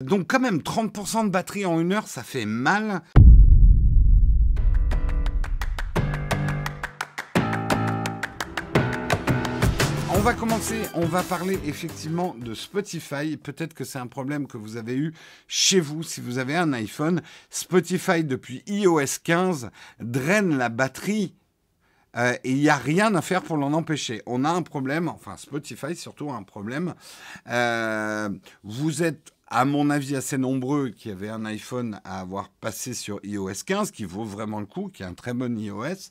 Donc quand même, 30% de batterie en 1 heure, ça fait mal. On va commencer, on va parler effectivement de Spotify. Peut-être que c'est un problème que vous avez eu chez vous si vous avez un iPhone. Spotify, depuis iOS 15, draine la batterie et il n'y a rien à faire pour l'en empêcher. On a un problème, enfin Spotify surtout a un problème. Vous êtes, à mon avis, assez nombreux qui avaient un iPhone à avoir passé sur iOS 15, qui vaut vraiment le coup, qui est un très bon iOS.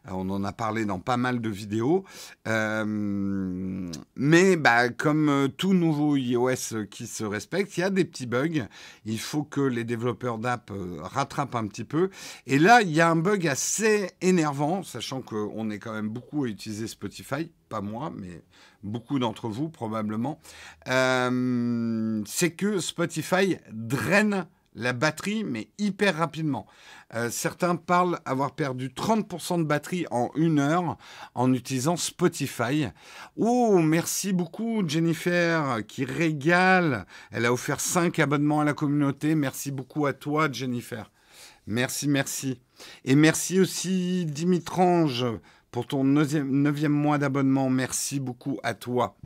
On en a parlé dans pas mal de vidéos. Mais comme tout nouveau iOS qui se respecte, il y a des petits bugs. Il faut que les développeurs d'app rattrapent un petit peu. Et là, il y a un bug assez énervant, sachant qu'on est quand même beaucoup à utiliser Spotify. Pas moi, mais beaucoup d'entre vous probablement. C'est que Spotify draine la batterie, mais hyper rapidement. Certains parlent avoir perdu 30% de batterie en 1 heure en utilisant Spotify. Oh, merci beaucoup Jennifer, qui régale. Elle a offert 5 abonnements à la communauté. Merci beaucoup à toi Jennifer. Merci, merci. Et merci aussi Dimitrange pour ton 9e mois d'abonnement. Merci beaucoup à toi.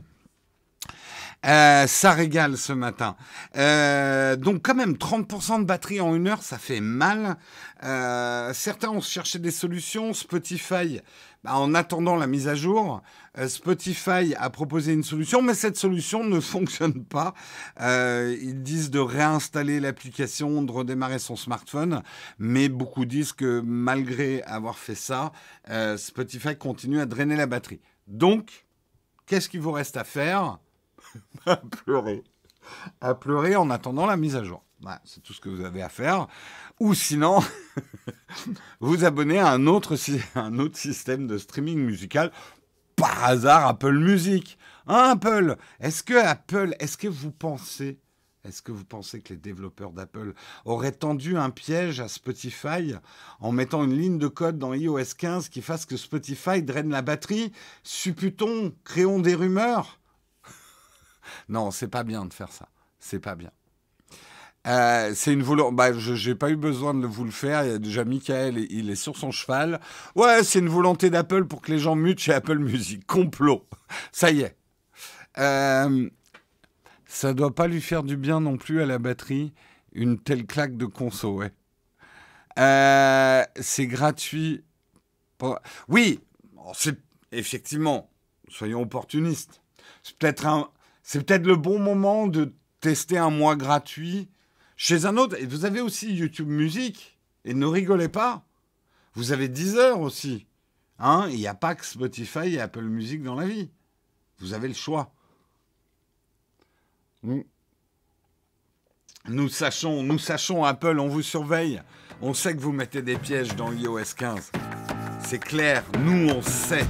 Ça régale ce matin. Donc quand même, 30% de batterie en 1 heure, ça fait mal. Certains ont cherché des solutions. Spotify, en attendant la mise à jour, Spotify a proposé une solution, mais cette solution ne fonctionne pas. Ils disent de réinstaller l'application, de redémarrer son smartphone, mais beaucoup disent que malgré avoir fait ça, Spotify continue à drainer la batterie. Donc, qu'est-ce qu'il vous reste à faire ? À pleurer. À pleurer en attendant la mise à jour. Voilà, c'est tout ce que vous avez à faire. Ou sinon, vous abonner à un autre système de streaming musical. Par hasard, Apple Music. Hein, Apple, est-ce que vous pensez que les développeurs d'Apple auraient tendu un piège à Spotify en mettant une ligne de code dans iOS 15 qui fasse que Spotify draine la batterie? Supputons, créons des rumeurs. Non, c'est pas bien de faire ça. C'est pas bien. C'est une volonté. J'ai pas eu besoin de vous le faire. Il y a déjà Michael, il est sur son cheval. Ouais, c'est une volonté d'Apple pour que les gens mutent chez Apple Music. Complot. Ça y est. Ça doit pas lui faire du bien non plus à la batterie, une telle claque de conso, ouais. C'est gratuit. Oui, c'est effectivement, soyons opportunistes. C'est peut-être le bon moment de tester un mois gratuit chez un autre. Et vous avez aussi YouTube Music. Et ne rigolez pas. Vous avez Deezer aussi. Hein, il n'y a pas que Spotify et Apple Music dans la vie. Vous avez le choix. Nous sachons Apple, on vous surveille. On sait que vous mettez des pièges dans iOS 15. C'est clair, nous on sait.